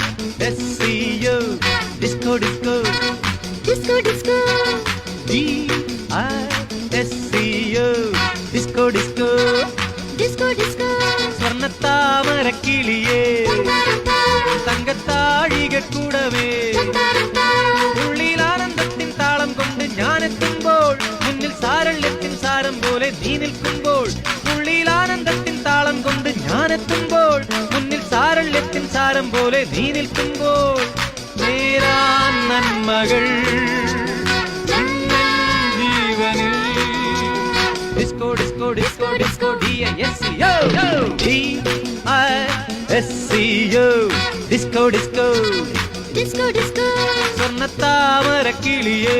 D-I-S-C-O Disco Disco Disco Disco D-I-S-C-O Disco Disco Disco Disco സ്വർണ്ണത്താമര കിളിയേ തങ്കത്താഴിക കൂടവേ ഉള്ളിൽ ആനന്ദത്തിൻ താളം കൊണ്ട് ഞാനെത്തുമ്പോൾ മുന്നിൽ സാരള്യത്തിൻ സാരം പോലെ നീ നിൽക്കുമ്പോൾ ഉള്ളിൽ ആനന്ദത്തിൻ താളം കൊണ്ട് ഞാനെത്തുമ്പോൾ മുന്നിൽ സാരള്യത്തിൻ സാരം പോലെ നീ നിൽക്കുമ്പോൾ നേരാൻ നന്മകൾ ജീവനിൽ disco disco disco disco D-I-S-C-O D-I-S-C-O disco disco Disco Disco സ്വർണ്ണത്താമര കിളിയേ